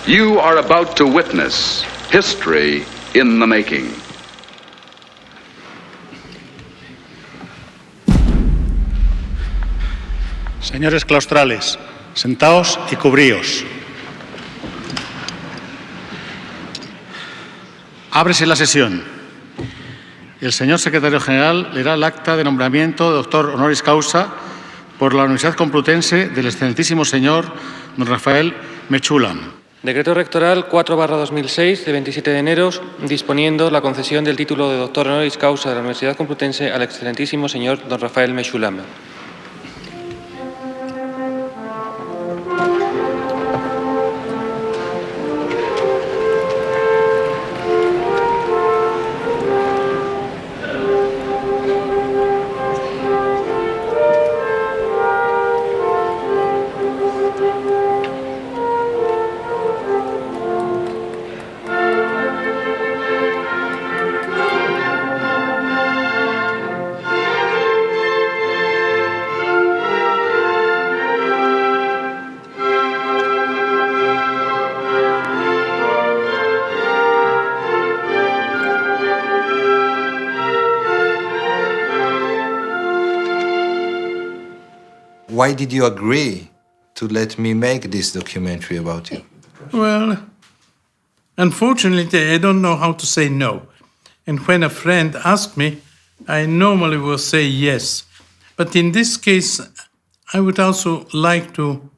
You are about to witness history in the making. Señores claustrales, sentaos y cubríos. Ábrese la sesión. El señor secretario general leerá el acta de nombramiento de doctor honoris causa por la Universidad Complutense del excelentísimo señor don Raphael Mechoulam. Decreto rectoral 4/2006 de 27 de enero disponiendo la concesión del título de doctor honoris causa de la Universidad Complutense al excelentísimo señor don Raphael Mechoulam. Why did you agree to let me make this documentary about you? Well, unfortunately, I don't know how to say no. And when a friend asks me, I normally will say yes. But in this case, I would also like to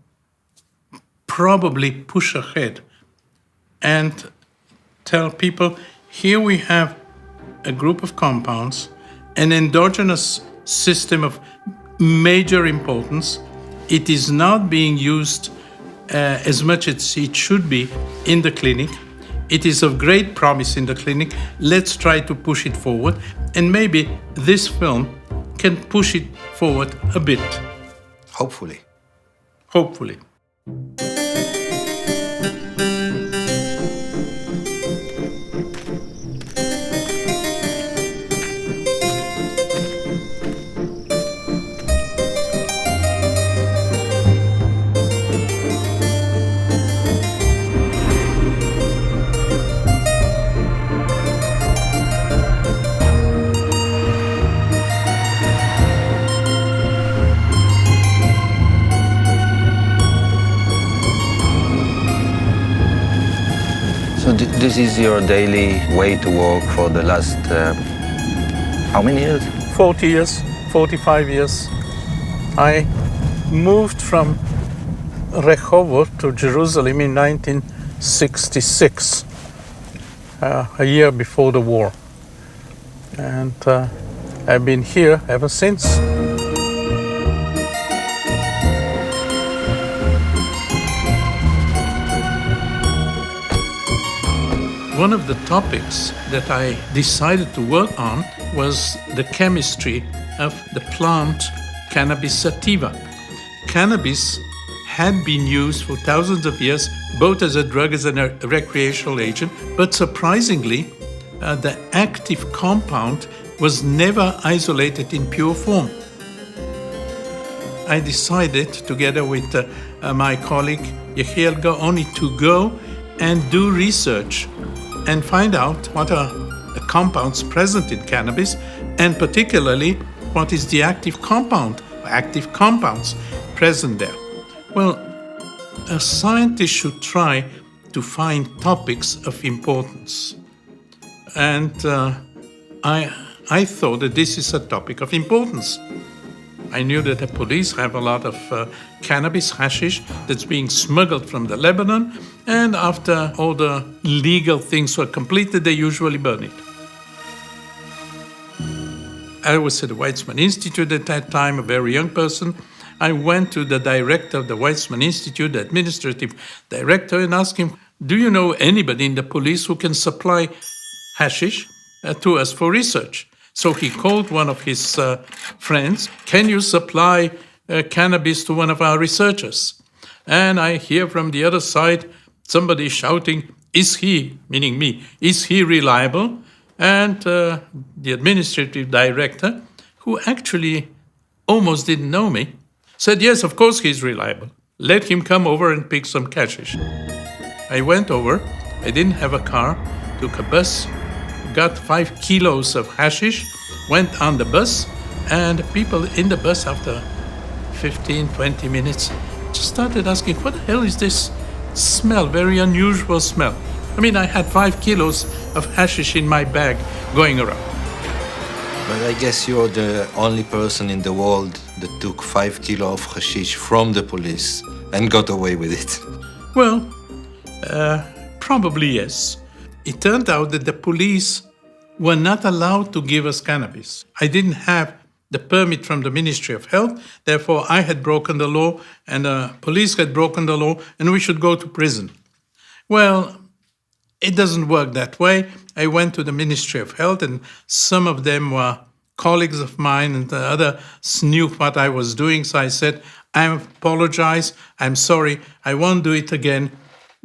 probably push ahead and tell people, here we have a group of compounds, an endogenous system of major importance. It is not being used as much as it should be in the clinic. It is of great promise in the clinic. Let's try to push it forward. And maybe this film can push it forward a bit. Hopefully. Hopefully. So this is your daily way to work for the last, how many years? 40 years, 45 years. I moved from Rehovot to Jerusalem in 1966, a year before the war. And I've been here ever since. One of the topics that I decided to work on was the chemistry of the plant cannabis sativa. Cannabis had been used for thousands of years, both as a drug as a recreational agent, but surprisingly, the active compound was never isolated in pure form. I decided, together with my colleague Yechiel Gaoni, to go and do research and find out what are the compounds present in cannabis, and particularly what is the active compounds present there. Well, a scientist should try to find topics of importance. And I thought that this is a topic of importance. I knew that the police have a lot of cannabis, hashish, that's being smuggled from the Lebanon, and after all the legal things were completed, they usually burn it. I was at the Weizmann Institute at that time, a very young person. I went to the director of the Weizmann Institute, the administrative director, and asked him, do you know anybody in the police who can supply hashish to us for research? So he called one of his friends, can you supply cannabis to one of our researchers? And I hear from the other side somebody shouting, is he, meaning me, is he reliable? And the administrative director, who actually almost didn't know me, said, yes, of course he's reliable. Let him come over and pick some hashish. I went over, I didn't have a car, took a bus, got 5 kilos of hashish, went on the bus, and people in the bus after 15, 20 minutes just started asking, what the hell is this smell, very unusual smell? I mean, I had 5 kilos of hashish in my bag going around. But I guess you're the only person in the world that took 5 kilos of hashish from the police and got away with it. Well, probably yes. It turned out that the police were not allowed to give us cannabis. I didn't have the permit from the Ministry of Health, therefore I had broken the law and the police had broken the law and we should go to prison. Well, it doesn't work that way. I went to the Ministry of Health and some of them were colleagues of mine and the others knew what I was doing. So I said, I apologize, I'm sorry, I won't do it again.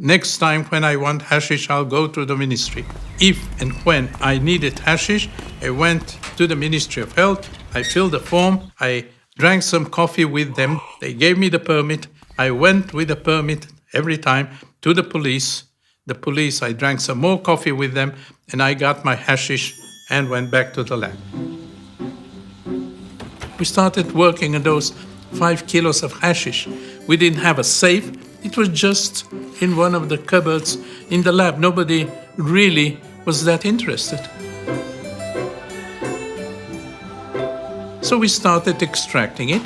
Next time when I want hashish, I'll go to the ministry. If and when I needed hashish, I went to the Ministry of Health, I filled the form, I drank some coffee with them, they gave me the permit, I went with the permit every time to the police. The police, I drank some more coffee with them, and I got my hashish and went back to the lab. We started working on those 5 kilos of hashish. We didn't have a safe. It was just in one of the cupboards in the lab. Nobody really was that interested. So we started extracting it.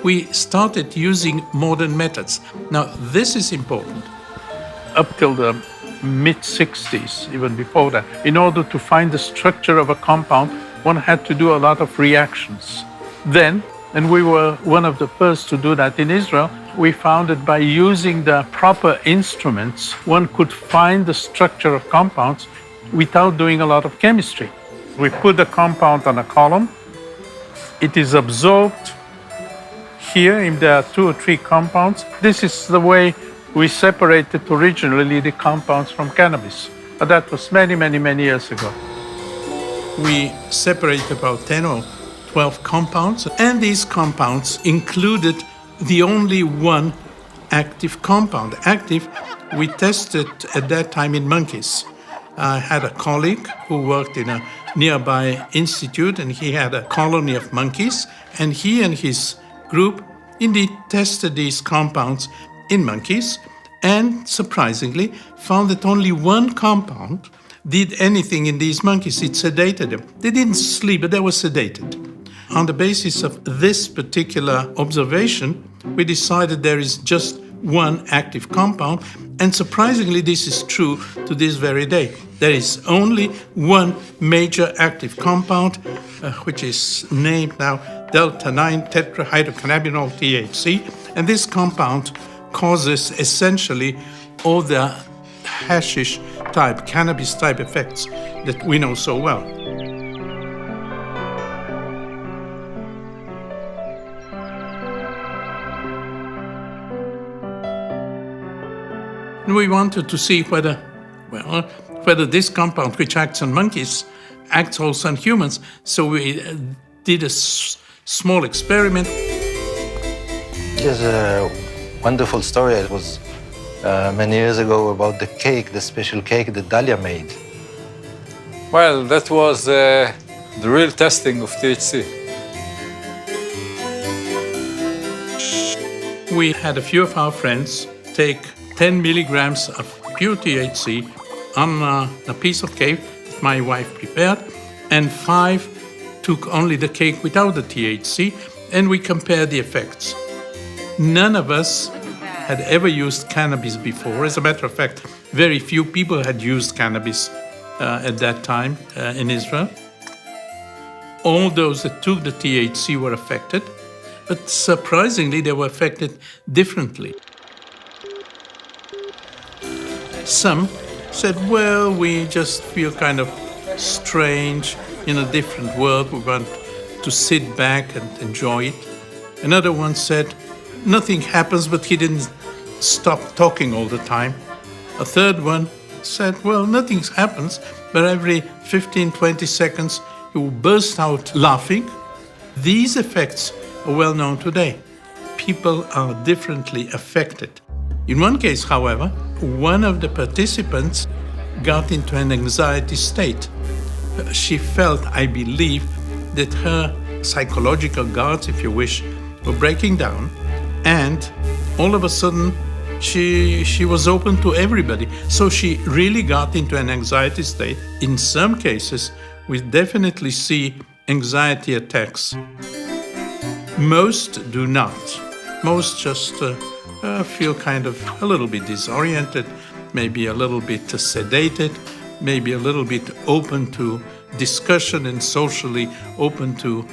We started using modern methods. Now, this is important. Up till the mid-60s, even before that, in order to find the structure of a compound, one had to do a lot of reactions. Then, and we were one of the first to do that in Israel, we found that by using the proper instruments, one could find the structure of compounds without doing a lot of chemistry. We put the compound on a column. It is absorbed here, if there are 2 or 3 compounds. This is the way we separated originally the compounds from cannabis. But that was many, many, many years ago. We separated about 10 or 12 compounds, and these compounds included the only one active compound. Active, we tested at that time in monkeys. I had a colleague who worked in a nearby institute, and he had a colony of monkeys, and he and his group indeed tested these compounds in monkeys, and surprisingly found that only one compound did anything in these monkeys. It sedated them. They didn't sleep, but they were sedated. On the basis of this particular observation, we decided there is just one active compound, and surprisingly, this is true to this very day. There is only one major active compound, which is named now delta-9 tetrahydrocannabinol THC, and this compound causes essentially all the hashish type, cannabis type effects that we know so well. We wanted to see whether this compound, which acts on monkeys, acts also on humans. So we did a small experiment. There's a wonderful story. It was many years ago about the cake, the special cake that Dalia made. Well, that was the real testing of THC. We had a few of our friends take 10 milligrams of pure THC on a piece of cake that my wife prepared, and 5 took only the cake without the THC, and we compared the effects. None of us had ever used cannabis before. As a matter of fact, very few people had used cannabis at that time in Israel. All those that took the THC were affected, but surprisingly, they were affected differently. Some said, well, we just feel kind of strange in a different world. We want to sit back and enjoy it. Another one said, nothing happens, but he didn't stop talking all the time. A third one said, well, nothing happens, but every 15, 20 seconds, he will burst out laughing. These effects are well known today. People are differently affected. In one case, however, one of the participants got into an anxiety state. She felt, I believe, that her psychological guards, if you wish, were breaking down, and all of a sudden she was open to everybody. So she really got into an anxiety state. In some cases, we definitely see anxiety attacks. Most do not. Most just feel kind of a little bit disoriented, maybe a little bit sedated, maybe a little bit open to discussion and socially open to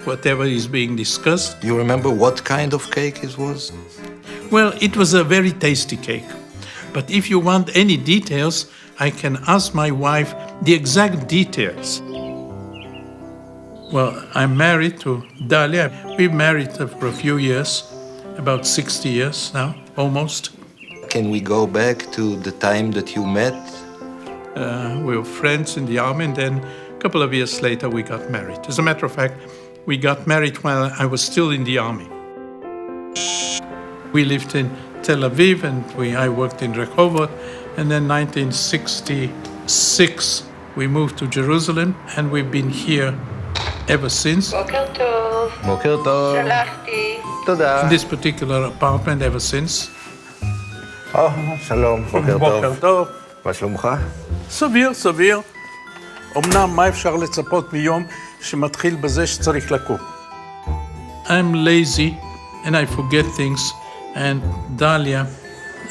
whatever is being discussed. You remember what kind of cake it was? Well, it was a very tasty cake. But if you want any details, I can ask my wife the exact details. Well, I'm married to Dalia. We've married for a few years, about 60 years now, almost. Can we go back to the time that you met? We were friends in the army, and then a couple of years later we got married. As a matter of fact, we got married while I was still in the army. We lived in Tel Aviv, and I worked in Rehovot, and then 1966 we moved to Jerusalem, and we've been here ever since. בוקר טוב. בוקר טוב. שלחתי. תודה. In this particular apartment ever since. שלום, בוקר טוב. טוב. מה שלומך? סביר, סביר. אמנם מה אפשר לצפות מיום שמתחיל בזה שצריך לקום? I'm lazy and I forget things, and Dalia,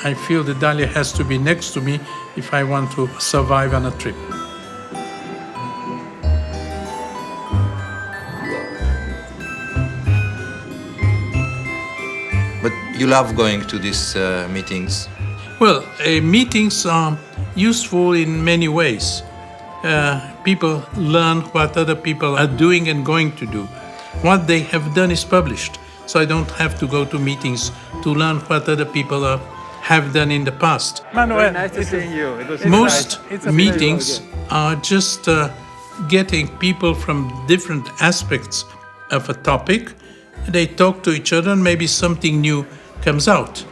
I feel that Dalia has to be next to me if I want to survive on a trip. But you love going to these meetings. Well, meetings are useful in many ways. People learn what other people are doing and going to do. What they have done is published, so I don't have to go to meetings to learn what other people have done in the past. Manuel, Nice to see you. It was Most meetings are just getting people from different aspects of a topic. They talk to each other and maybe something new comes out.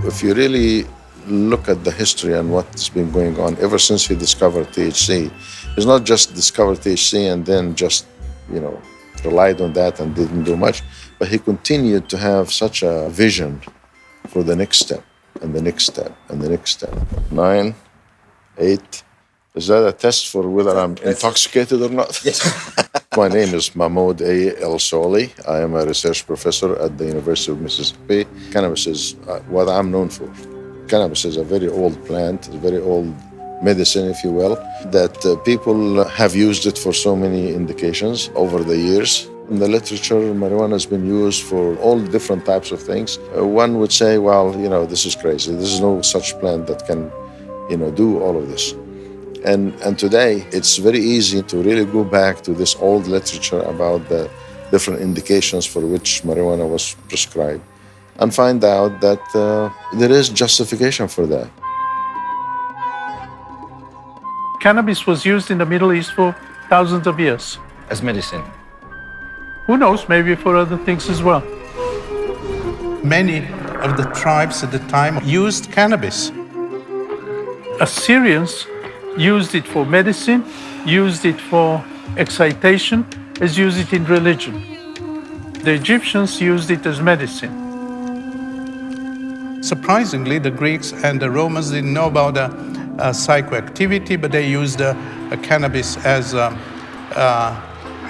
If you really look at the history and what's been going on ever since he discovered THC, he's not just discovered THC and then just, relied on that and didn't do much, but he continued to have such a vision for the next step and the next step and the next step. 9, 8. Is that a test for whether I'm intoxicated or not? Yes. My name is Mahmoud A. El Soli. I am a research professor at the University of Mississippi. Cannabis is what I'm known for. Cannabis is a very old plant, a very old medicine, if you will, that people have used it for so many indications over the years. In the literature, marijuana has been used for all different types of things. One would say, well, this is crazy. There's no such plant that can, do all of this. And today, it's very easy to really go back to this old literature about the different indications for which marijuana was prescribed and find out that there is justification for that. Cannabis was used in the Middle East for thousands of years. As medicine. Who knows, maybe for other things as well. Many of the tribes at the time used cannabis. Assyrians used it for medicine, used it for excitation, as used it in religion. The Egyptians used it as medicine. Surprisingly, the Greeks and the Romans didn't know about psychoactivity, but they used cannabis as an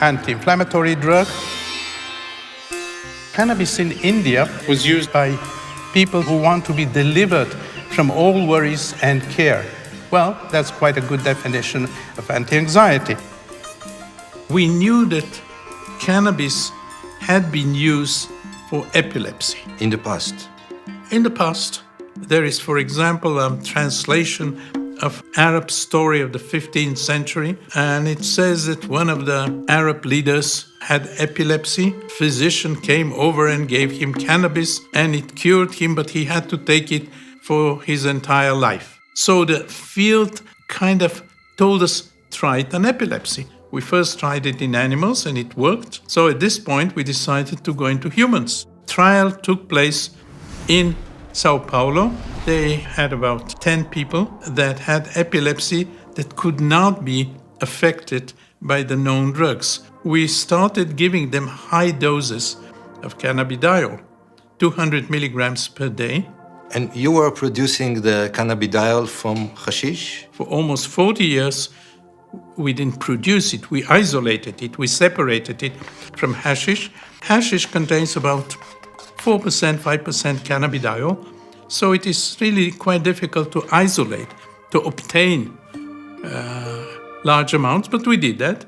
anti-inflammatory drug. Cannabis in India was used by people who want to be delivered from all worries and care. Well, that's quite a good definition of anti-anxiety. We knew that cannabis had been used for epilepsy. In the past. In the past, there is, for example, a translation of Arab story of the 15th century, and it says that one of the Arab leaders had epilepsy. Physician came over and gave him cannabis, and it cured him, but he had to take it for his entire life. So the field kind of told us, try it on epilepsy. We first tried it in animals, and it worked. So at this point, we decided to go into humans. Trial took place In Sao Paulo, they had about 10 people that had epilepsy that could not be affected by the known drugs. We started giving them high doses of cannabidiol, 200 milligrams per day. And you were producing the cannabidiol from hashish? For almost 40 years, we didn't produce it. We isolated it. We separated it from hashish. Hashish contains about 4%, 5% cannabidiol. So it is really quite difficult to isolate, to obtain large amounts, but we did that.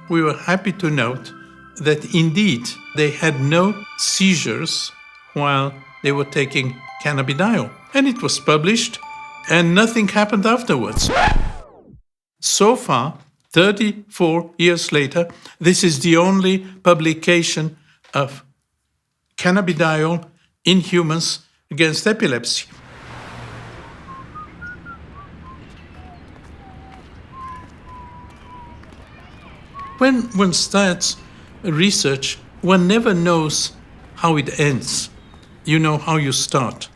We were happy to note that indeed they had no seizures while they were taking cannabidiol. And it was published, and nothing happened afterwards. So far, 34 years later, this is the only publication of cannabidiol in humans against epilepsy. When one starts research, one never knows how it ends. You know how you start.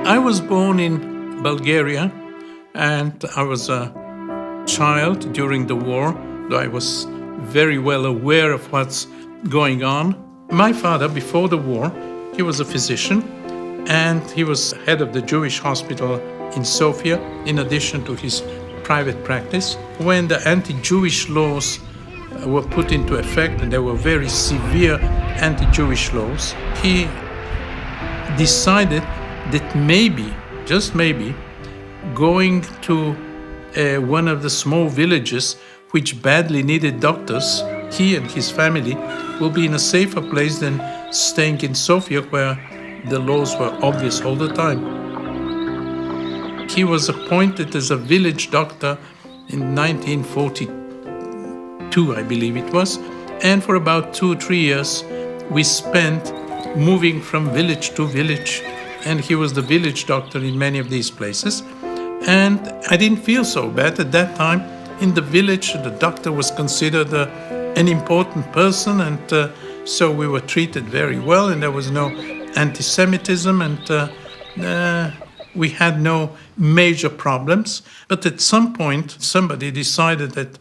I was born in Bulgaria, and I was a child during the war, though I was very well aware of what's going on. My father, before the war, he was a physician, and he was head of the Jewish hospital in Sofia, in addition to his private practice. When the anti-Jewish laws were put into effect, and there were very severe anti-Jewish laws, he decided that maybe, just maybe, going to one of the small villages which badly needed doctors, he and his family will be in a safer place than staying in Sofia, where the laws were obvious all the time. He was appointed as a village doctor in 1942, I believe it was, and for about 2 or 3 years we spent moving from village to village, and he was the village doctor in many of these places. And I didn't feel so bad at that time. In the village, the doctor was considered an important person, and so we were treated very well, and there was no anti-Semitism, and we had no major problems. But at some point, somebody decided that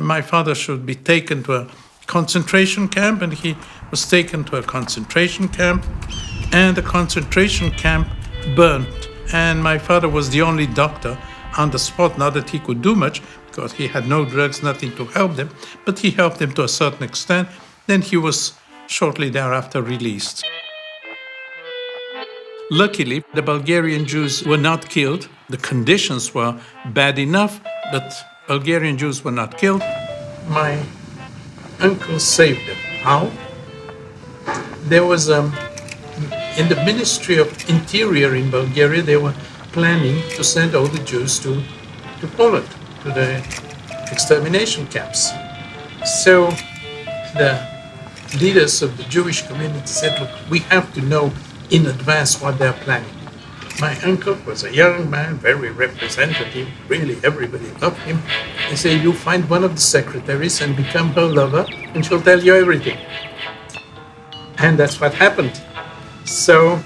my father should be taken to a concentration camp, and he was taken to a concentration camp, and the concentration camp burnt. And my father was the only doctor on the spot, not that he could do much, because he had no drugs, nothing to help them, but he helped them to a certain extent. Then he was shortly thereafter released. Luckily, the Bulgarian Jews were not killed. The conditions were bad enough, but Bulgarian Jews were not killed. My uncle saved them. How? There was in the Ministry of Interior in Bulgaria, they were planning to send all the Jews to Poland, to the extermination camps. So the leaders of the Jewish community said, look, we have to know in advance what they're planning. My uncle was a young man, very representative, really everybody loved him. He said, you find one of the secretaries and become her lover, and she'll tell you everything. And that's what happened. So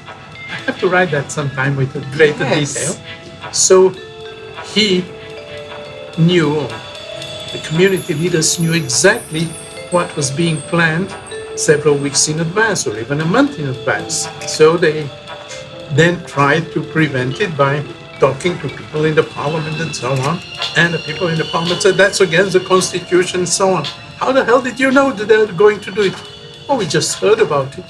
I have to write that sometime with a greater detail. So he knew, the community leaders knew exactly what was being planned several weeks in advance or even a month in advance. So they then tried to prevent it by talking to people in the parliament and so on. And the people in the parliament said, that's against the constitution and so on. How the hell did you know that they were going to do it? Oh, we just heard about it.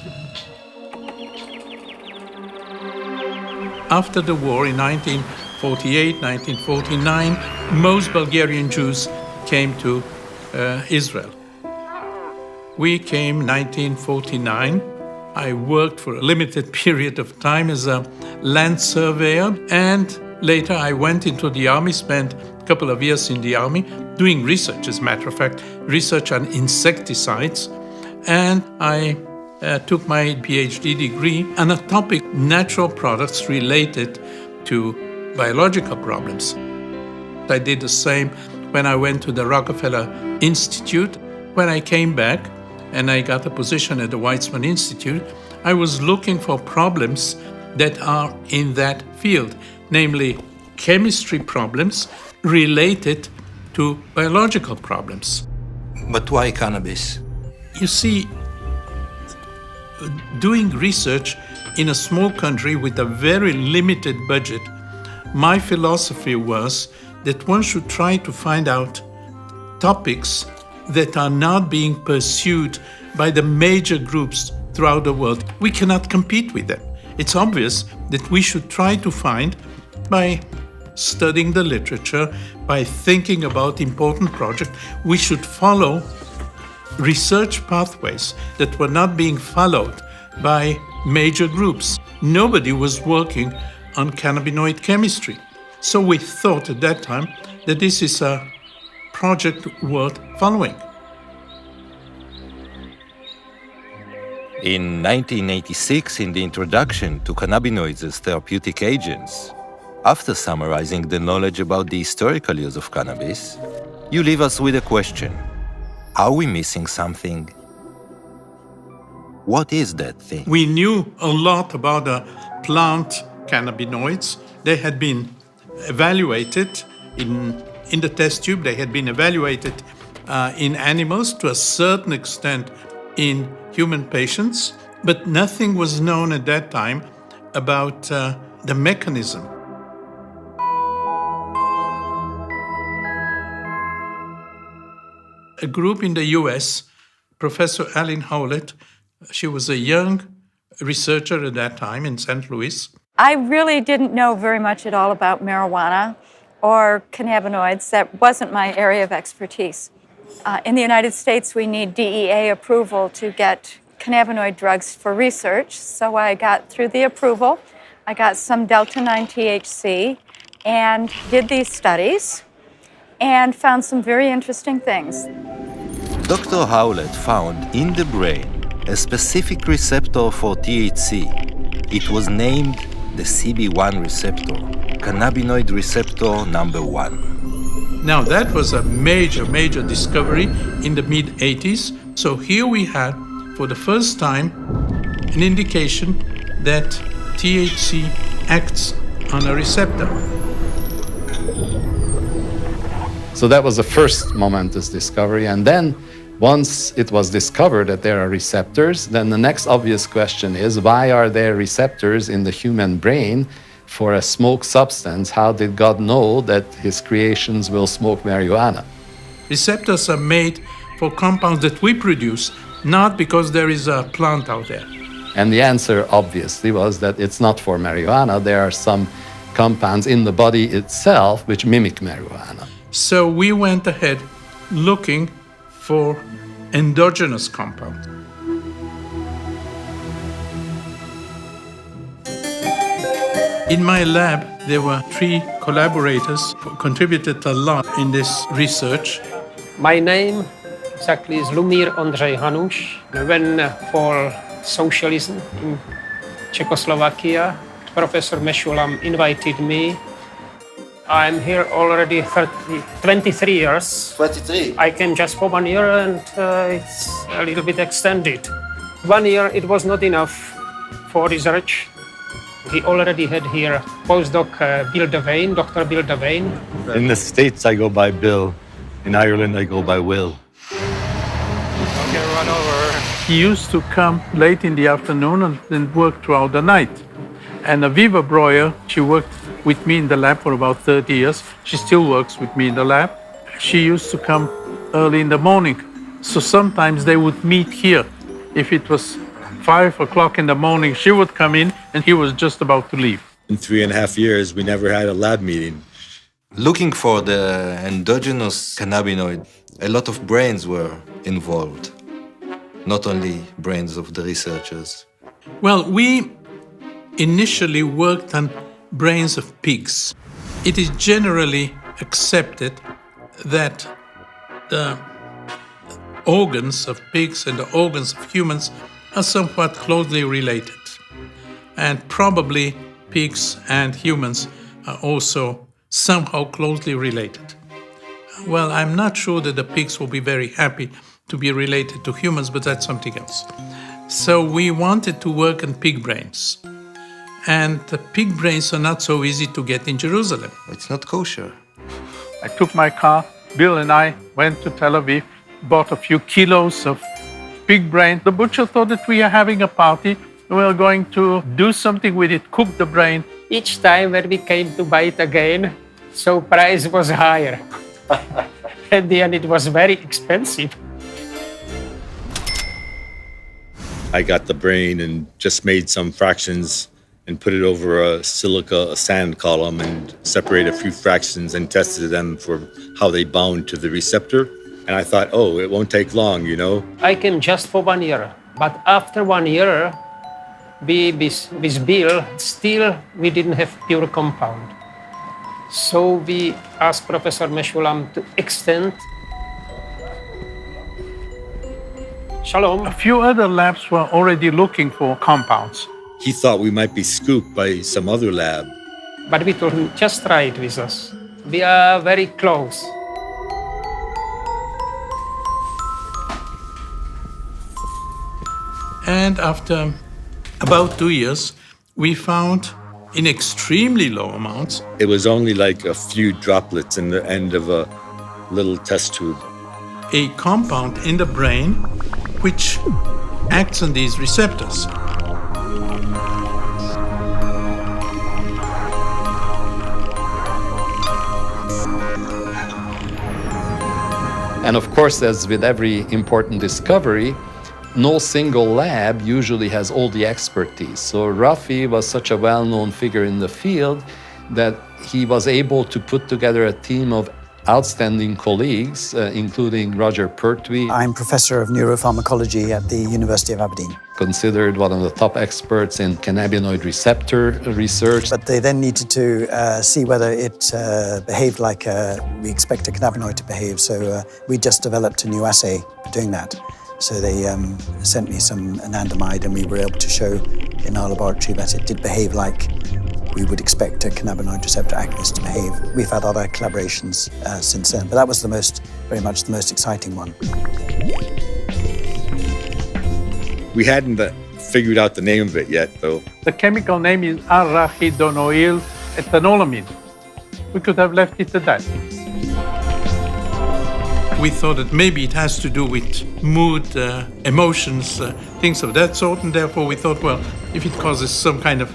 After the war in 1948, 1949, most Bulgarian Jews came to Israel. We came 1949. I worked for a limited period of time as a land surveyor, and later I went into the army, spent a couple of years in the army doing research, as a matter of fact, research on insecticides, and I took my PhD degree on a topic, natural products related to biological problems. I did the same when I went to the Rockefeller Institute. When I came back, and I got a position at the Weizmann Institute, I was looking for problems that are in that field, namely chemistry problems related to biological problems. But why cannabis? You see, doing research in a small country with a very limited budget, my philosophy was that one should try to find out topics that are not being pursued by the major groups throughout the world. We cannot compete with them. It's obvious that we should try to find, by studying the literature, by thinking about important projects, we should follow research pathways that were not being followed by major groups. Nobody was working on cannabinoid chemistry. So we thought at that time that this is a project worth following. In 1986, in the introduction to cannabinoids as therapeutic agents, after summarizing the knowledge about the historical use of cannabis, you leave us with a question. Are we missing something? What is that thing? We knew a lot about the plant cannabinoids. They had been evaluated in the test tube. They had been evaluated in animals, to a certain extent in human patients, but nothing was known at that time about the mechanism. A group in the US, Professor Aline Howlett, she was a young researcher at that time in St. Louis. I really didn't know very much at all about marijuana or cannabinoids. That wasn't my area of expertise. In the United States, we need DEA approval to get cannabinoid drugs for research. So I got through the approval. I got some delta-9 THC and did these studies and found some very interesting things. Dr. Howlett found in the brain a specific receptor for THC. It was named the CB1 receptor, cannabinoid receptor number 1. Now that was a major discovery in the mid-80s. So here we had, for the first time, an indication that THC acts on a receptor. So that was the first momentous discovery. And then once it was discovered that there are receptors, then the next obvious question is, why are there receptors in the human brain for a smoke substance? How did God know that his creations will smoke marijuana? Receptors are made for compounds that we produce, not because there is a plant out there. And the answer, obviously, was that it's not for marijuana. There are some compounds in the body itself which mimic marijuana. So we went ahead looking for endogenous compounds. In my lab, there were 3 collaborators who contributed a lot in this research. My name exactly is Lumír Ondřej Hanuš. I went for socialism in Czechoslovakia. Professor Mechoulam invited me. I'm here already 23 years. 23? I came just for 1 year and it's a little bit extended. 1 year, it was not enough for research. He already had here postdoc Bill Devane, Dr. Bill Devane. In the States, I go by Bill. In Ireland, I go by Will. Don't get run over. He used to come late in the afternoon and then work throughout the night. And Aviva Breuer, she worked with me in the lab for about 30 years. She still works with me in the lab. She used to come early in the morning. So sometimes they would meet here. If it was 5 o'clock in the morning, she would come in and he was just about to leave. In 3.5 years, we never had a lab meeting. Looking for the endogenous cannabinoid, a lot of brains were involved, not only brains of the researchers. Well, we initially worked on brains of pigs. It is generally accepted that the organs of pigs and the organs of humans are somewhat closely related. And probably pigs and humans are also somehow closely related. Well, I'm not sure that the pigs will be very happy to be related to humans, but that's something else. So we wanted to work on pig brains. And the pig brains are not so easy to get in Jerusalem. It's not kosher. I took my car, Bill and I went to Tel Aviv, bought a few kilos of pig brain. The butcher thought that we are having a party. We were going to do something with it, cook the brain. Each time when we came to buy it again, so price was higher. At the end, it was very expensive. I got the brain and just made some fractions and put it over a sand column and separated a few fractions and tested them for how they bound to the receptor. And I thought, oh, it won't take long, you know. I came just for 1 year. But after 1 year, with Bill, still we didn't have pure compound. So we asked Professor Mechoulam to extend. Shalom. A few other labs were already looking for compounds. He thought we might be scooped by some other lab. But we told him, just try it with us. We are very close. And after about 2 years, we found in extremely low amounts. It was only like a few droplets in the end of a little test tube. A compound in the brain which acts on these receptors. And of course, as with every important discovery, no single lab usually has all the expertise. So Rafi was such a well-known figure in the field that he was able to put together a team of outstanding colleagues, including Roger Pertwee. I'm professor of neuropharmacology at the University of Aberdeen. Considered one of the top experts in cannabinoid receptor research. But they then needed to see whether it behaved like we expect a cannabinoid to behave. So we just developed a new assay for doing that. So they sent me some anandamide, and we were able to show in our laboratory that it did behave like we would expect a cannabinoid receptor agonist to behave. We've had other collaborations since then, but that was very much the most exciting one. We hadn't figured out the name of it yet, though. The chemical name is arachidonoyl ethanolamine. We could have left it at that. We thought that maybe it has to do with mood, emotions, things of that sort, and therefore we thought, well, if it causes some kind of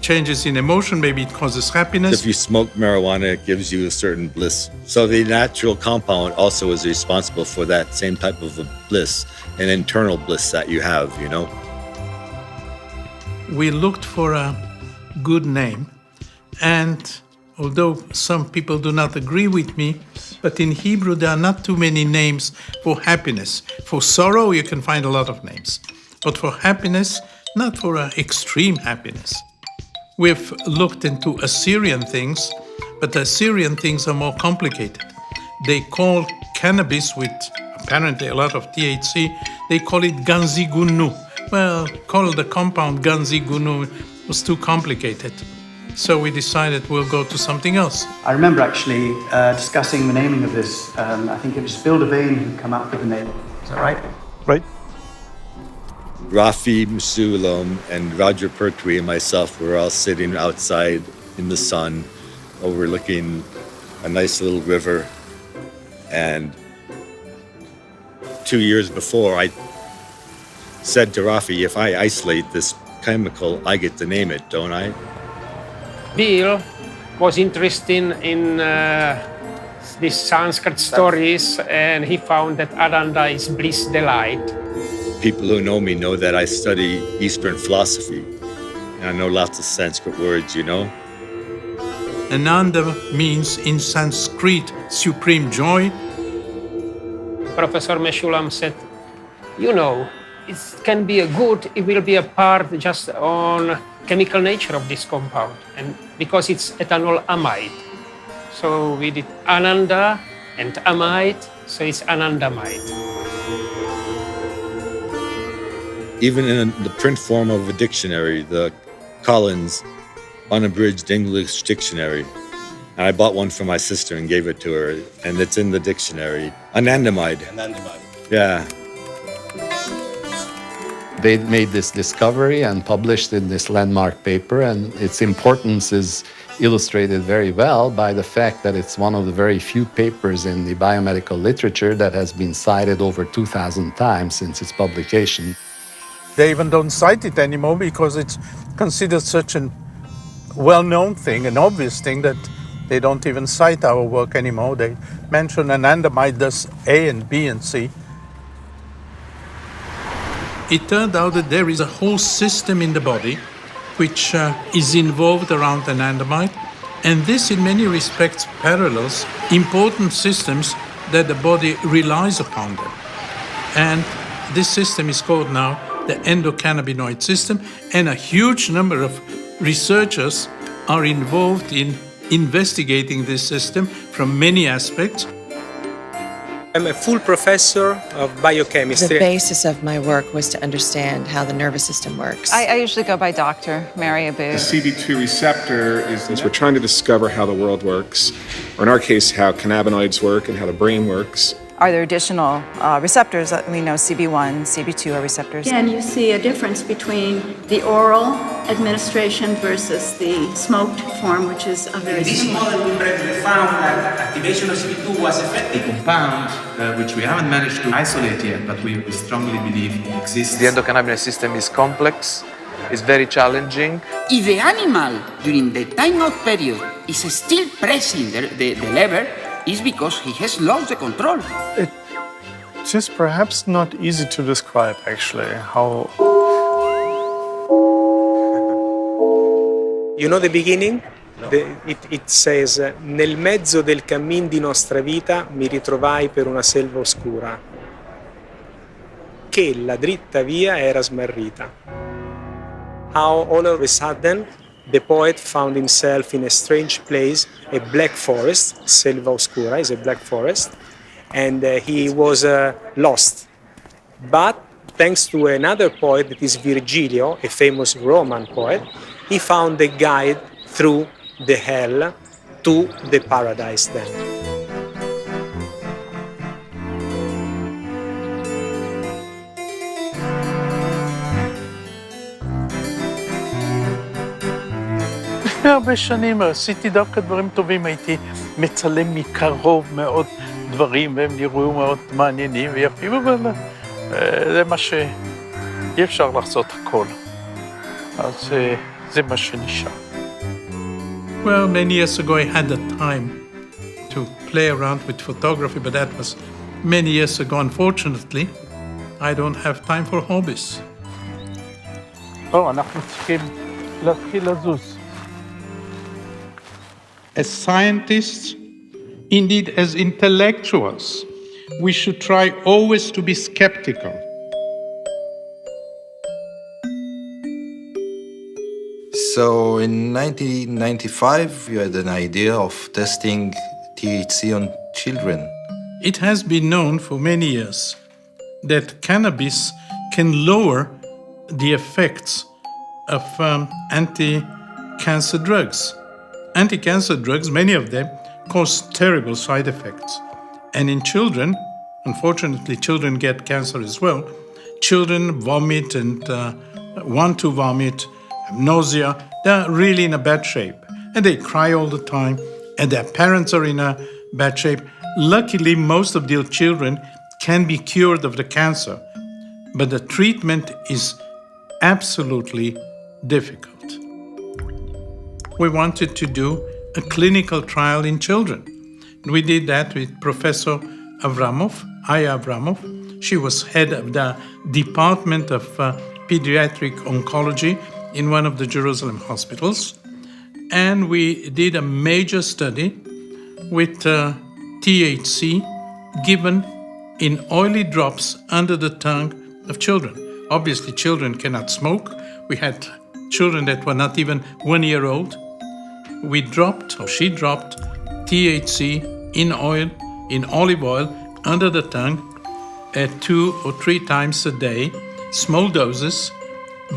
changes in emotion, maybe it causes happiness. If you smoke marijuana, it gives you a certain bliss. So the natural compound also is responsible for that same type of a bliss, an internal bliss that you have, you know. We looked for a good name, and although some people do not agree with me, but in Hebrew there are not too many names for happiness. For sorrow you can find a lot of names, but for happiness, not for extreme happiness. We've looked into Assyrian things, but the Assyrian things are more complicated. They call cannabis, with apparently a lot of THC, they call it ganzigunu. Well, call the compound ganzigunu was too complicated. So we decided we'll go to something else. I remember actually discussing the naming of this. I think it was Bill Devane who came up with the name. Is that right? Right. Raphael Mechoulam and Roger Pertwee and myself were all sitting outside in the sun, overlooking a nice little river. And 2 years before, I said to Rafi, if I isolate this chemical, I get to name it, don't I? Bill was interested in these Sanskrit stories, and he found that Ananda is bliss, delight. People who know me know that I study Eastern philosophy, and I know lots of Sanskrit words, you know. Ananda means in Sanskrit supreme joy. Professor Mechoulam said, you know, it can be a good, it will be a part just on chemical nature of this compound, and because it's ethanol amide. So we did Ananda and amide, so it's anandamide. Even in the print form of a dictionary, the Collins Unabridged English Dictionary, and I bought one for my sister and gave it to her, and it's in the dictionary. Anandamide. Yeah. They made this discovery and published in this landmark paper, and its importance is illustrated very well by the fact that it's one of the very few papers in the biomedical literature that has been cited over 2,000 times since its publication. They even don't cite it anymore because it's considered such a well-known thing, an obvious thing, that they don't even cite our work anymore. They mention anandamide does A and B and C. It turned out that there is a whole system in the body which is involved around anandamide, and this in many respects parallels important systems that the body relies upon them. And this system is called now the endocannabinoid system, and a huge number of researchers are involved in investigating this system from many aspects. I'm a full professor of biochemistry. The basis of my work was to understand how the nervous system works. I usually go by Dr. Mary Abu. The CB2 receptor is we're trying to discover how the world works, or in our case, how cannabinoids work and how the brain works. Are there additional receptors? We know CB1, CB2 are receptors. And you see a difference between the oral administration versus the smoked form, which is a very similar. In this model, we found that activation of CB2 was effective. A compound which we haven't managed to isolate yet, but we strongly believe exists. The endocannabinoid system is complex, it's very challenging. If the animal, during the time-out period, is still pressing the lever, is because he has lost the control. It's just perhaps not easy to describe, actually, how... You know the beginning? It says, nel mezzo del cammin di nostra vita mi ritrovai per una selva oscura, che la dritta via era smarrita. How all of a sudden the poet found himself in a strange place, a black forest. Selva oscura is a black forest, and he was lost. But thanks to another poet, that is Virgilio, a famous Roman poet, he found a guide through the hell to the paradise then. לפני הרבה שנים עשיתי דווקא דברים טובים, הייתי מצלם מקרוב מאוד דברים, והם נראו מאוד מעניינים ויפים, אבל זה מה שאי אפשר לעשות הכל. אז זה מה שנשאר. Well, many years ago I had the time to play around with photography, but that was many years ago. Unfortunately, I don't have time for hobbies. אנחנו צריכים להתחיל לזוז. As scientists, indeed as intellectuals, we should try always to be skeptical. So in 1995, you had an idea of testing THC on children. It has been known for many years that cannabis can lower the effects of anti-cancer drugs. Anti-cancer drugs, many of them, cause terrible side effects. And in children, unfortunately, children get cancer as well. Children vomit and want to vomit, have nausea. They're really in a bad shape. And they cry all the time, and their parents are in a bad shape. Luckily, most of their children can be cured of the cancer, but the treatment is absolutely difficult. We wanted to do a clinical trial in children. We did that with Professor Aya Avramov. She was head of the Department of Pediatric Oncology in one of the Jerusalem hospitals. And we did a major study with THC given in oily drops under the tongue of children. Obviously, children cannot smoke. We had children that were not even 1 year old. She dropped THC in oil, in olive oil, under the tongue 2 or 3 times a day, small doses,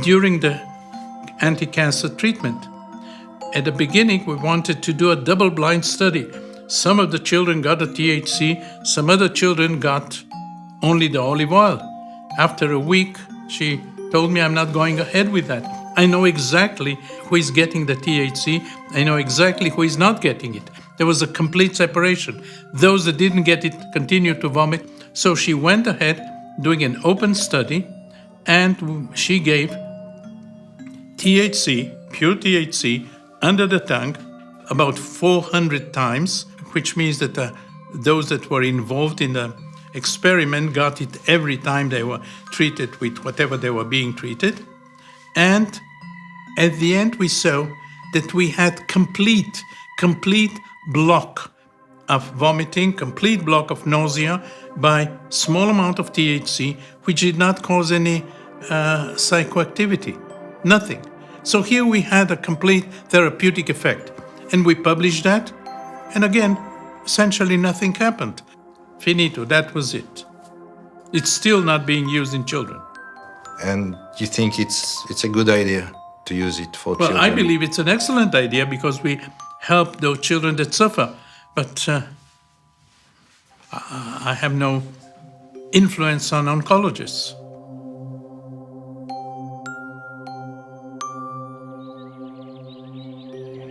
during the anti-cancer treatment. At the beginning, we wanted to do a double-blind study. Some of the children got the THC, some other children got only the olive oil. After a week, she told me, I'm not going ahead with that. I know exactly who is getting the THC. I know exactly who is not getting it. There was a complete separation. Those that didn't get it continued to vomit. So she went ahead doing an open study, and she gave THC, pure THC, under the tongue about 400 times, which means that those that were involved in the experiment got it every time they were treated with whatever they were being treated. And at the end, we saw that we had complete block of vomiting, complete block of nausea by small amount of THC, which did not cause any psychoactivity, nothing. So here we had a complete therapeutic effect. And we published that, and again, essentially nothing happened. Finito, that was it. It's still not being used in children. And you think it's a good idea to use it for children? Well, I believe it's an excellent idea because we help those children that suffer. But I have no influence on oncologists.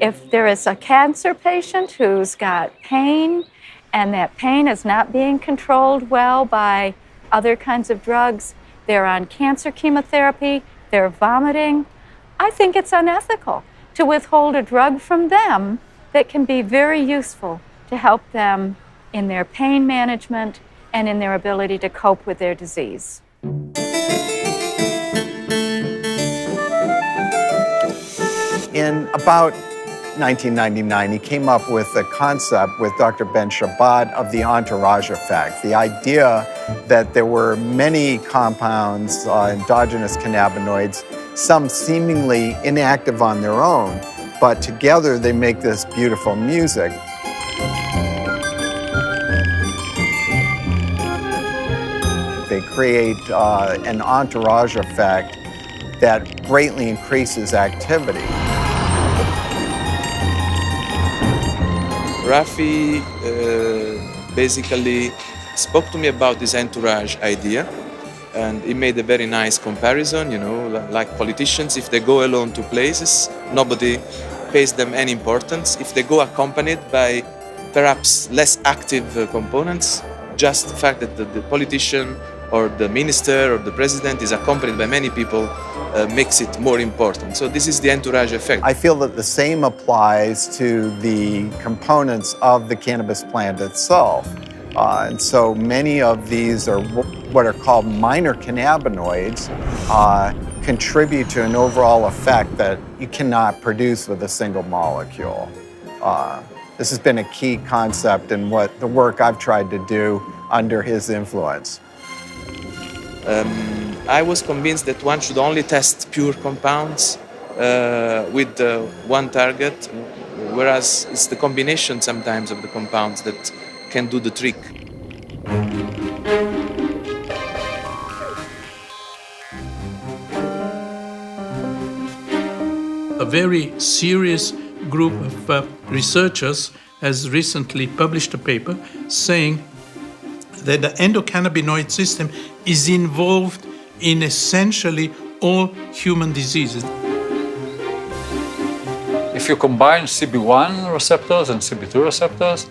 If there is a cancer patient who's got pain and that pain is not being controlled well by other kinds of drugs, they're on cancer chemotherapy, they're vomiting, I think it's unethical to withhold a drug from them that can be very useful to help them in their pain management and in their ability to cope with their disease. In about 1999, he came up with a concept with Dr. Ben Shabbat of the entourage effect, the idea that there were many compounds, endogenous cannabinoids, some seemingly inactive on their own, but together they make this beautiful music. They create an entourage effect that greatly increases activity. Rafi basically spoke to me about this entourage idea, and he made a very nice comparison, you know, like politicians, if they go alone to places, nobody pays them any importance. If they go accompanied by perhaps less active components, just the fact that the politician or the minister or the president is accompanied by many people makes it more important. So this is the entourage effect. I feel that the same applies to the components of the cannabis plant itself. And so many of these are what are called minor cannabinoids, contribute to an overall effect that you cannot produce with a single molecule. This has been a key concept in what the work I've tried to do under his influence. I was convinced that one should only test pure compounds with one target, whereas it's the combination sometimes of the compounds that can do the trick. A very serious group of researchers has recently published a paper saying that the endocannabinoid system is involved in essentially all human diseases. If you combine CB1 receptors and CB2 receptors,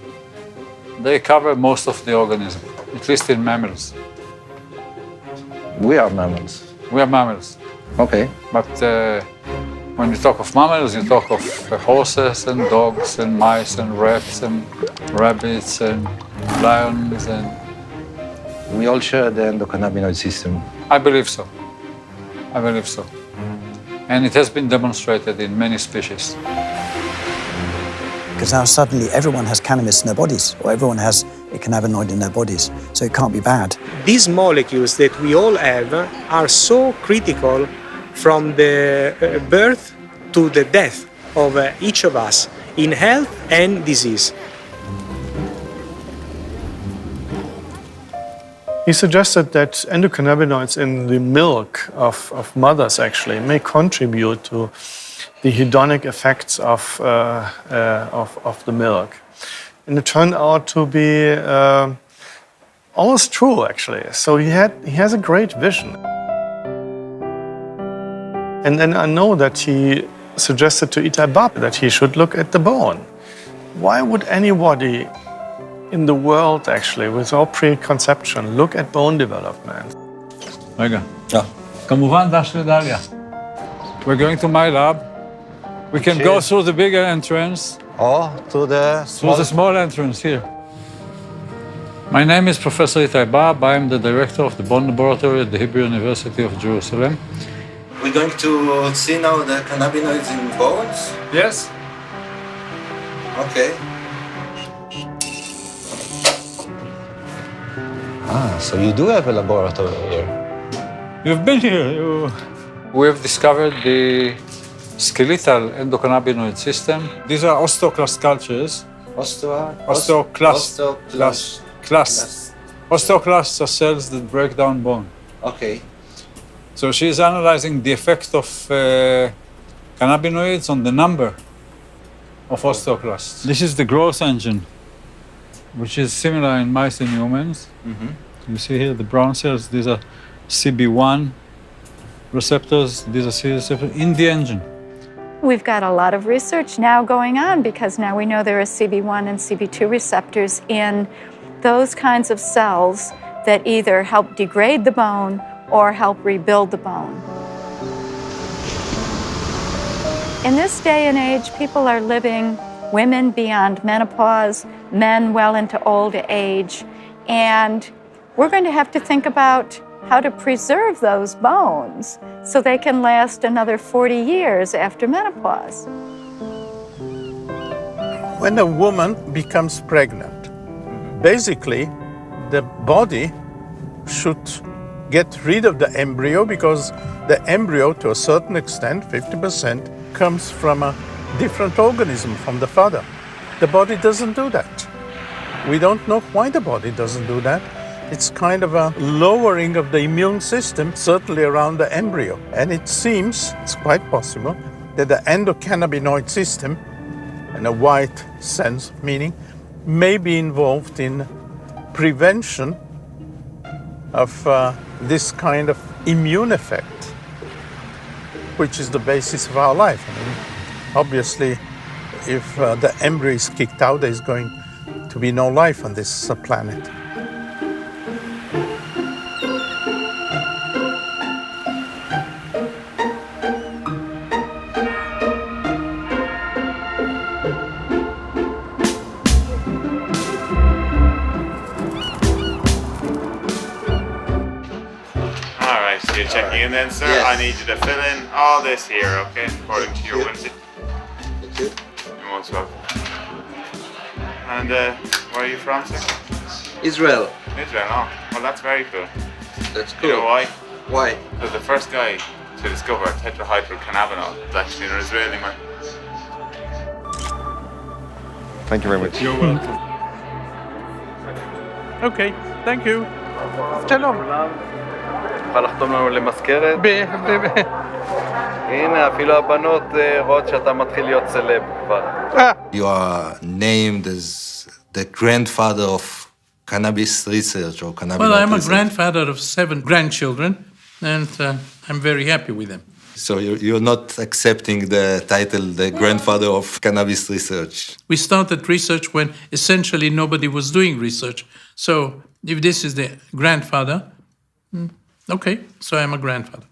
they cover most of the organism, at least in mammals. We are mammals. We are mammals. Okay. But when you talk of mammals, you talk of horses and dogs and mice and rats and rabbits and lions and... We all share the endocannabinoid system. I believe so. I believe so. And it has been demonstrated in many species. Because now suddenly everyone has cannabis in their bodies, or everyone has a cannabinoid in their bodies, so it can't be bad. These molecules that we all have are so critical from the birth to the death of each of us in health and disease. He suggested that endocannabinoids in the milk of mothers actually may contribute to the hedonic effects of the milk. And it turned out to be all is true, actually. So he has a great vision. And then I know that he suggested to Itai Bab that he should look at the bone. Why would anybody in the world, actually, without preconception, look at bone development? רגע. כמובן דש לדליה. We're going to my lab. We can go through the bigger entrance. Or to the small entrance here. My name is Professor Itai Bab. I am the director of the Bone Laboratory at the Hebrew University of Jerusalem. We're going to see now the cannabinoids in bones? Yes. Okay. So you do have a laboratory here. You've been here. We have discovered the skeletal endocannabinoid system. These are osteoclast cultures. Osteoclasts are cells that break down bone. Okay. So she is analyzing the effect of cannabinoids on the number of osteoclasts. This is the growth engine, which is similar in mice and humans. You see here the brown cells, these are CB1 receptors, these are C receptors in the engine. We've got a lot of research now going on because now we know there are CB1 and CB2 receptors in those kinds of cells that either help degrade the bone or help rebuild the bone. In this day and age, people are living, women beyond menopause, men well into old age, and we're going to have to think about how to preserve those bones so they can last another 40 years after menopause. When a woman becomes pregnant, basically the body should get rid of the embryo because the embryo, to a certain extent, 50%, comes from a different organism from the father. The body doesn't do that. We don't know why the body doesn't do that. It's kind of a lowering of the immune system, certainly around the embryo. And it seems, it's quite possible, that the endocannabinoid system, in a wide sense of meaning, may be involved in prevention of this kind of immune effect, which is the basis of our life. I mean, obviously, if the embryo is kicked out, there's going to be no life on this planet. You're checking in then, sir? Yes. I need you to fill in all this here, okay? According to your whimsy. Thank you. You're most welcome. And where are you from, sir? Israel. Israel, oh. Well, that's very cool. That's cool. You know why? Why? Because the first guy to discover tetrahydrocannabinol is actually an Israeli man. Thank you very much. You're welcome. Okay, thank you. Shalom. תוכל לחתום לנו למזכרת? הנה, אפילו הבנות רואות שאתה מתחיל להיות סלב כבר. You are named as the grandfather of cannabis research or cannabis Well, I'm a research. grandfather of 7 grandchildren, and I'm very happy with them. So you're not accepting the title, the grandfather of cannabis research? We started research when essentially nobody was doing research. So if this is the grandfather, okay, so I'm a grandfather.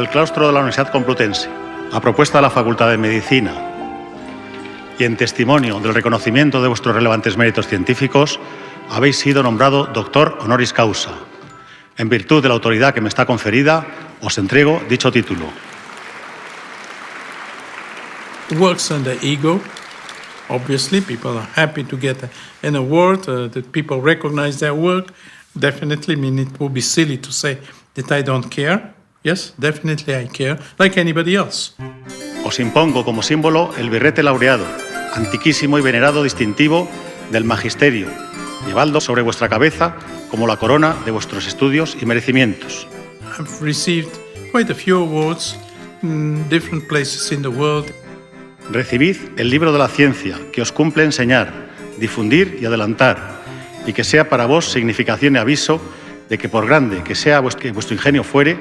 el claustro de la Universidad Complutense, a propuesta de la Facultad de Medicina y en testimonio del reconocimiento de vuestros relevantes méritos científicos, habéis sido nombrado doctor honoris causa. En virtud de la autoridad que me está conferida, os entrego dicho título. Works on the ego. Obviously, people are happy to get an award, that people recognize their work. Definitely, I mean, it would be silly to say that I don't care. Yes, definitely I care, like anybody else. Os impongo como símbolo el birrete laureado, antiquísimo y venerado distintivo del magisterio, llevadlo sobre vuestra cabeza como la corona de vuestros estudios y merecimientos. I've received quite a few awards in different places in the world. Recibid el libro de la ciencia, que os cumple enseñar, difundir y adelantar, y que sea para vos significación y aviso de que por grande que sea vuestro ingenio fuere,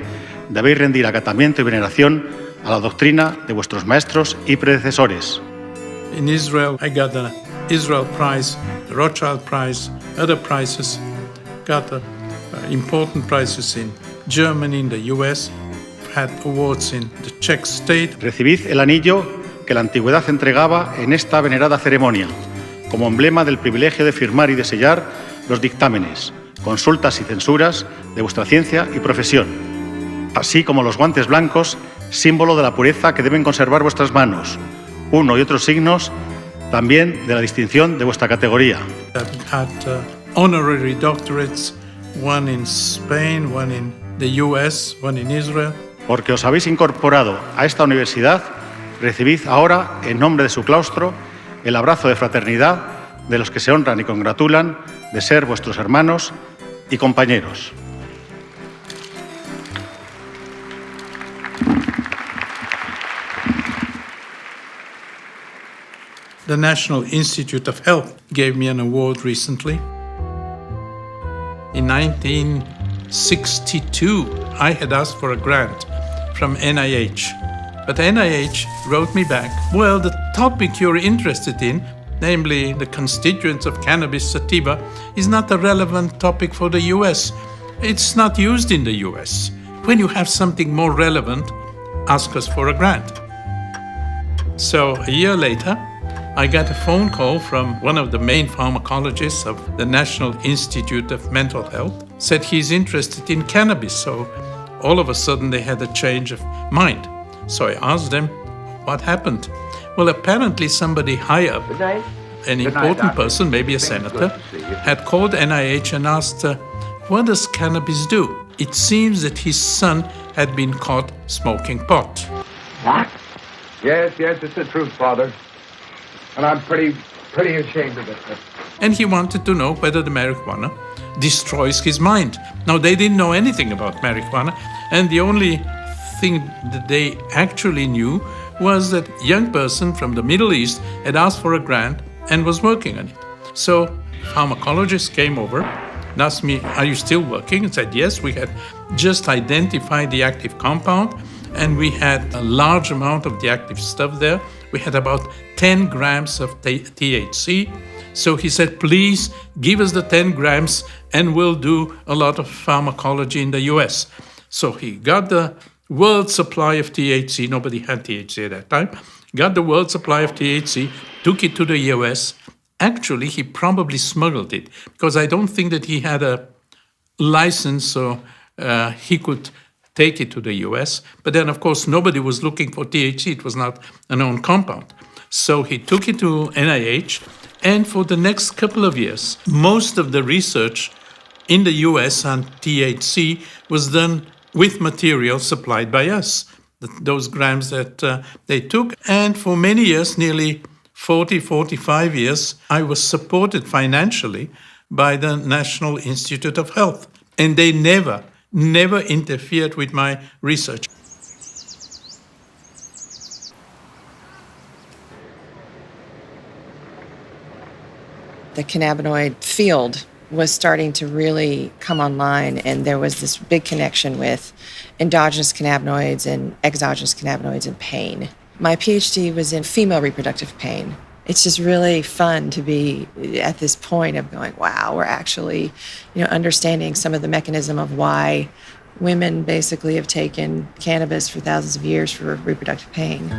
debéis rendir acatamiento y veneración a la doctrina de vuestros maestros y predecesores. In Israel, I got the Israel Prize, the Rothschild Prize, other prizes. Got important prizes in Germany, in the US. Had awards in the Czech state. Recibid el anillo que la antigüedad entregaba en esta venerada ceremonia, como emblema del privilegio de firmar y de sellar los dictámenes, consultas y censuras de vuestra ciencia y profesión, así como los guantes blancos, símbolo de la pureza que deben conservar vuestras manos, uno y otros signos también de la distinción de vuestra categoría. I've had honorary doctorates, one in Spain, one in the US, one in Israel. Porque os habéis incorporado a esta universidad, recibid ahora, en nombre de su claustro, el abrazo de fraternidad de los que se honran y congratulan de ser vuestros hermanos y compañeros. The National Institute of Health gave me an award recently. In 1962, I had asked for a grant from NIH. But NIH wrote me back, well, the topic you're interested in, namely the constituents of cannabis sativa, is not a relevant topic for the US. It's not used in the US. When you have something more relevant, ask us for a grant. So a year later, I got a phone call from one of the main pharmacologists of the National Institute of Mental Health, said he's interested in cannabis. So all of a sudden they had a change of mind. So I asked them, what happened? Well, apparently somebody high up, an important person, maybe a senator, had called NIH and asked, what does cannabis do? It seems that his son had been caught smoking pot. What? Yes, it's the truth, Father. And I'm pretty ashamed of it. And he wanted to know whether the marijuana destroys his mind. Now, they didn't know anything about marijuana, and the only thing that they actually knew was that a young person from the Middle East had asked for a grant and was working on it. So pharmacologists came over and asked me, are you still working? And said, yes, we had just identified the active compound and we had a large amount of the active stuff there. We had about 10 grams of THC. So he said, please give us the 10 grams and we'll do a lot of pharmacology in the US. So he got the world supply of THC. Nobody had THC at that time. Got the world supply of THC, took it to the US. Actually, he probably smuggled it because I don't think that he had a license so he could take it to the US. But then, of course, nobody was looking for THC. It was not a known compound. So he took it to NIH. And for the next couple of years, most of the research in the US on THC was done with material supplied by us, those grams that they took. And for many years, nearly 45 years, I was supported financially by the National Institute of Health. And they never interfered with my research. The cannabinoid field was starting to really come online, and there was this big connection with endogenous cannabinoids and exogenous cannabinoids and pain. My PhD was in female reproductive pain. It's just really fun to be at this point of going, wow, we're actually, understanding some of the mechanism of why women basically have taken cannabis for thousands of years for reproductive pain.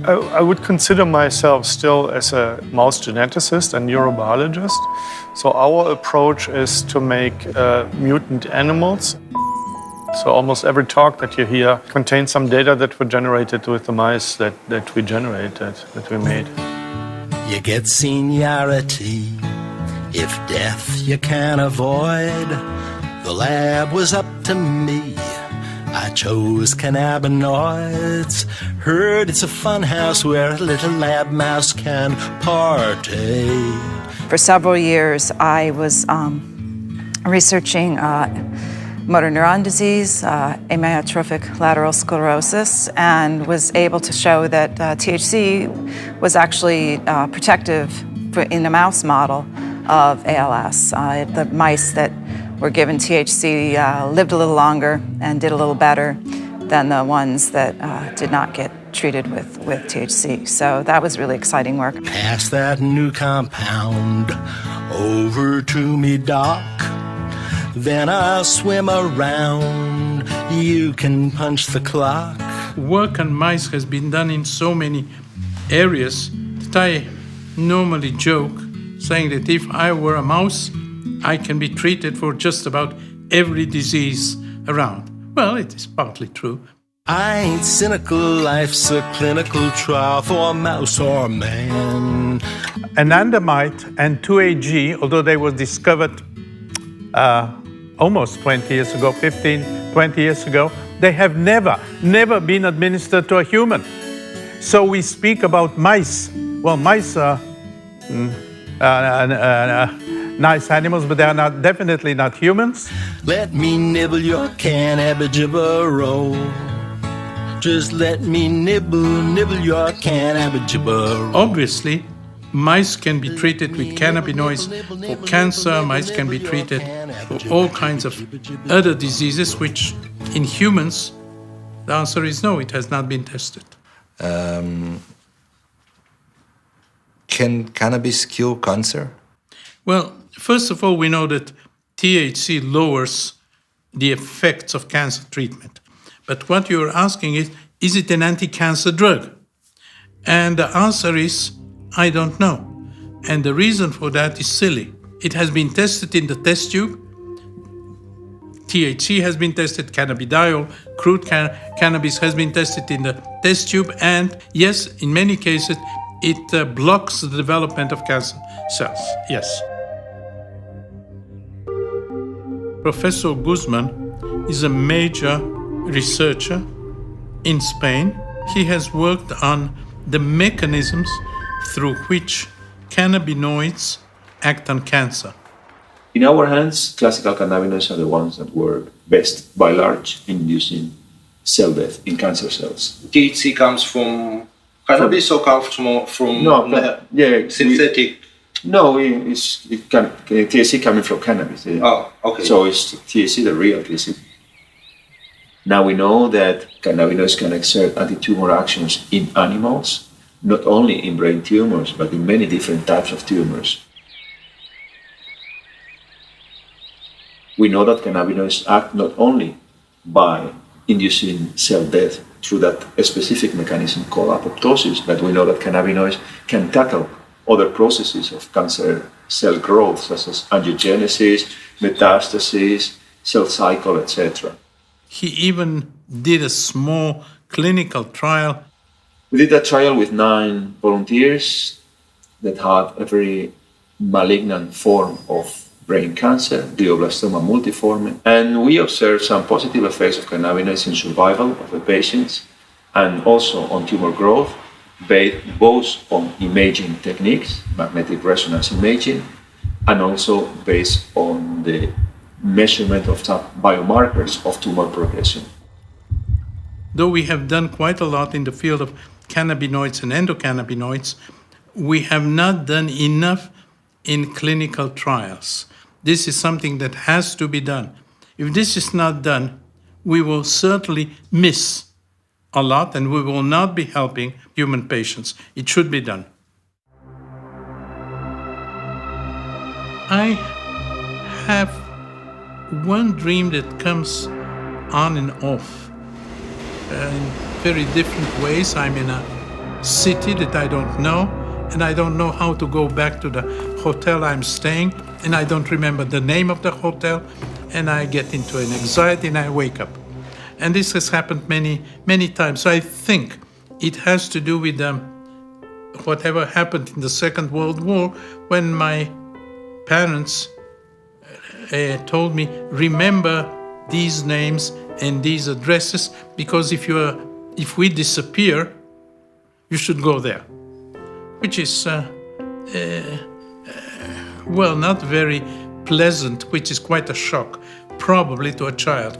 I would consider myself still as a mouse geneticist and neurobiologist. So our approach is to make mutant animals. So almost every talk that you hear contains some data that were generated with the mice that we generated, that we made. You get seniority if death you can't avoid. The lab was up to me. I chose cannabinoids. Heard it's a fun house where a little lab mouse can partake. For several years, I was researching motor neuron disease, amyotrophic lateral sclerosis, and was able to show that THC was actually protective in a mouse model of ALS. The mice that were given THC lived a little longer and did a little better than the ones that did not get treated with THC. So that was really exciting work. Pass that new compound over to me, doc. Then I'll swim around. You can punch the clock. Work on mice has been done in so many areas that I normally joke, saying that if I were a mouse, I can be treated for just about every disease around. Well, it is partly true. I ain't cynical, life's a clinical trial for mouse or man. Anandamide and 2-AG, although they were discovered almost 20 years ago, 15, 20 years ago, they have never been administered to a human. So we speak about mice. Well, mice are nice animals, but they are definitely not humans. Let me nibble your cannabis-roll. Just let me nibble your cannabis-roll. Obviously, mice can be treated with cannabinoids for cancer. Mice can be treated for all kinds of other diseases, which in humans, the answer is no, it has not been tested. Can cannabis cure cancer? Well, first of all, we know that THC lowers the effects of cancer treatment. But what you're asking is it an anti-cancer drug? And the answer is, I don't know. And the reason for that is silly. It has been tested in the test tube. THC has been tested, cannabidiol, crude cannabis has been tested in the test tube. And yes, in many cases, it blocks the development of cancer cells. Yes. Professor Guzman is a major researcher in Spain. He has worked on the mechanisms through which cannabinoids act on cancer. In our hands, classical cannabinoids are the ones that work best, by large, in inducing cell death in cancer cells. THC comes from cannabis or comes from synthetic? THC coming from cannabis. Yeah. Oh, okay. So it's THC, the real THC. Now we know that cannabinoids can exert anti-tumor actions in animals, not only in brain tumors, but in many different types of tumors. We know that cannabinoids act not only by inducing cell death through that specific mechanism called apoptosis, but we know that cannabinoids can tackle other processes of cancer cell growth, such as angiogenesis, metastasis, cell cycle, etc. He even did a small clinical trial. We did a trial with 9 volunteers that had a very malignant form of brain cancer, glioblastoma multiforme, and we observed some positive effects of cannabinoids in survival of the patients and also on tumor growth, based both on imaging techniques, magnetic resonance imaging, and also based on the measurement of some biomarkers of tumor progression. Though we have done quite a lot in the field of cannabinoids and endocannabinoids, we have not done enough in clinical trials. This is something that has to be done. If this is not done, we will certainly miss a lot and we will not be helping human patients. It should be done. I have one dream that comes on and off in very different ways. I'm in a city that I don't know, and I don't know how to go back to the hotel I'm staying, and I don't remember the name of the hotel, and I get into an anxiety and I wake up. And this has happened many, many times. So I think it has to do with whatever happened in the Second World War, when my parents told me, remember these names and these addresses, because if we disappear, you should go there. Which is, well, not very pleasant, which is quite a shock, probably to a child.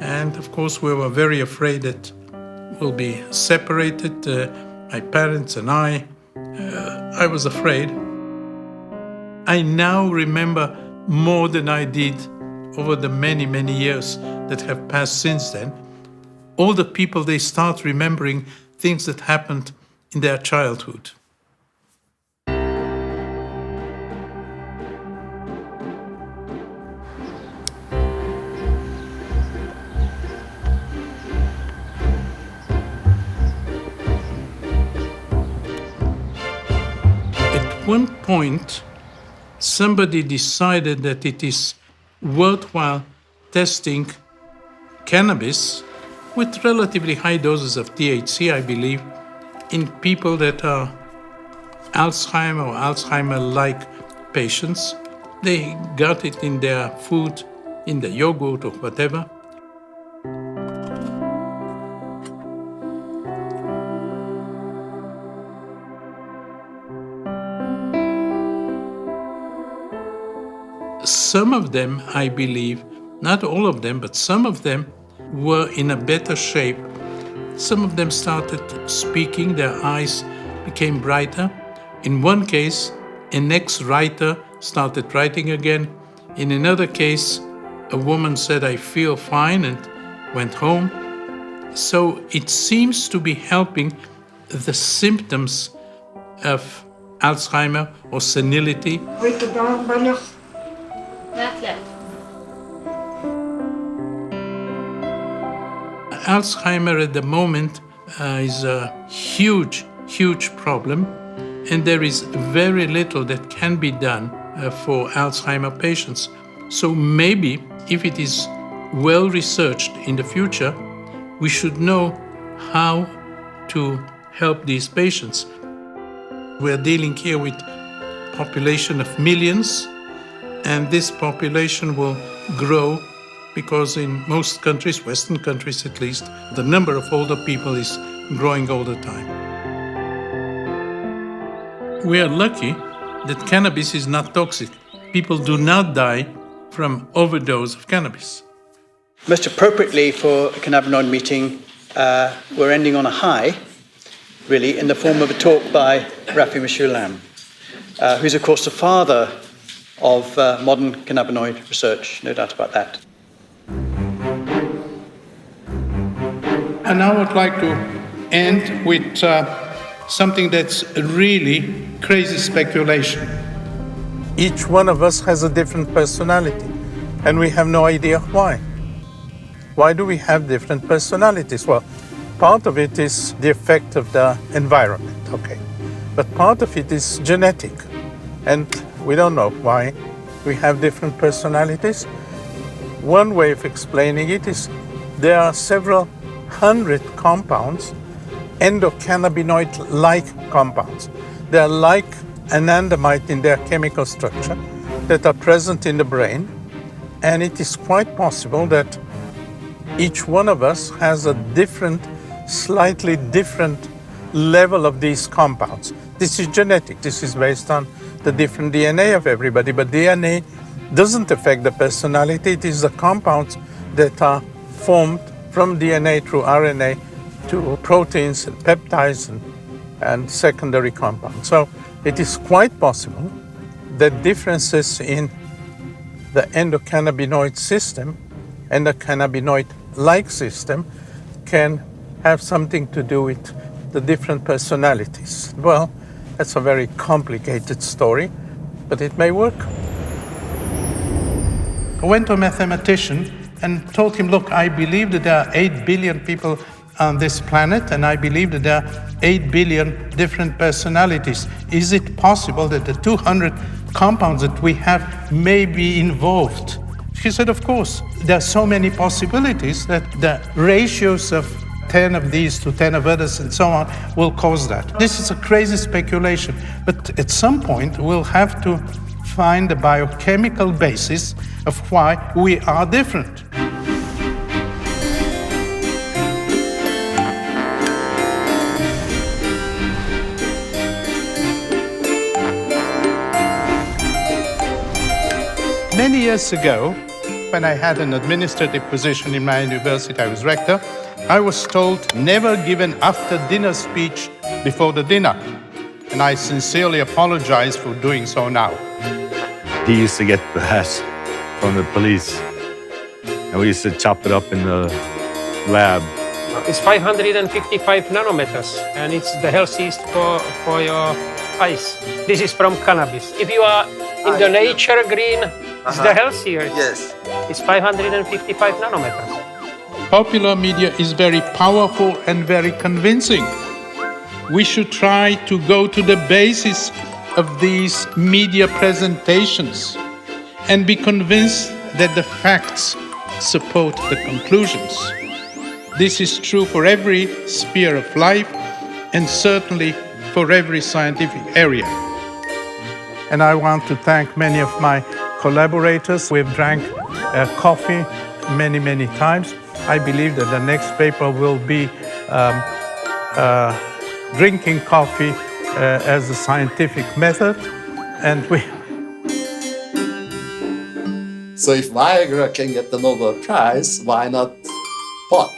And of course, we were very afraid that we'll be separated, my parents and I. I was afraid. I now remember more than I did over the many, many years that have passed since then. All the people, they start remembering things that happened in their childhood. At one point, somebody decided that it is worthwhile testing cannabis with relatively high doses of THC, I believe, in people that are Alzheimer or Alzheimer-like patients. They got it in their food, in the yogurt or whatever. Some of them, I believe, not all of them, but some of them were in a better shape. Some of them started speaking, their eyes became brighter. In one case, an ex-writer started writing again. In another case, a woman said, I feel fine, and went home. So it seems to be helping the symptoms of Alzheimer or senility. Alzheimer at the moment is a huge, huge problem, and there is very little that can be done for Alzheimer patients. So maybe if it is well researched in the future, we should know how to help these patients. We're dealing here with a population of millions, and this population will grow because in most countries, Western countries at least, the number of older people is growing all the time. We are lucky that cannabis is not toxic. People do not die from overdose of cannabis. Most appropriately for a cannabinoid meeting, we're ending on a high, really, in the form of a talk by Raphael Mechoulam, who's of course the father of modern cannabinoid research, no doubt about that. And now I would like to end with something that's really crazy speculation. Each one of us has a different personality, and we have no idea why. Why do we have different personalities? Well, part of it is the effect of the environment, okay. But part of it is genetic, and we don't know why we have different personalities. One way of explaining it is there are several hundred compounds, endocannabinoid-like compounds. They are like anandamide in their chemical structure that are present in the brain, and it is quite possible that each one of us has a different, slightly different level of these compounds. This is genetic. This is based on the different DNA of everybody, but DNA doesn't affect the personality. It is the compounds that are formed from DNA through RNA to proteins and peptides and secondary compounds. So it is quite possible that differences in the endocannabinoid system and the cannabinoid-like system can have something to do with the different personalities. Well, that's a very complicated story, but it may work. I went to a mathematician and told him, look, I believe that there are 8 billion people on this planet, and I believe that there are 8 billion different personalities. Is it possible that the 200 compounds that we have may be involved? He said, of course. There are so many possibilities that the ratios of 10 of these to 10 of others and so on will cause that. This is a crazy speculation, but at some point we'll have to find the biochemical basis of why we are different. Many years ago, when I had an administrative position in my university, I was rector, I was told never give an after-dinner speech before the dinner. And I sincerely apologize for doing so now. He used to get the hash from the police, and we used to chop it up in the lab. It's 555 nanometers, and it's the healthiest for your eyes. This is from cannabis. If you are in the nature green, it's the healthier. Yes. It's 555 nanometers. Popular media is very powerful and very convincing. We should try to go to the basis of these media presentations and be convinced that the facts support the conclusions. This is true for every sphere of life and certainly for every scientific area. And I want to thank many of my collaborators. We've drank coffee many, many times. I believe that the next paper will be drinking coffee as a scientific method, and So if Viagra can get the Nobel Prize, why not pot?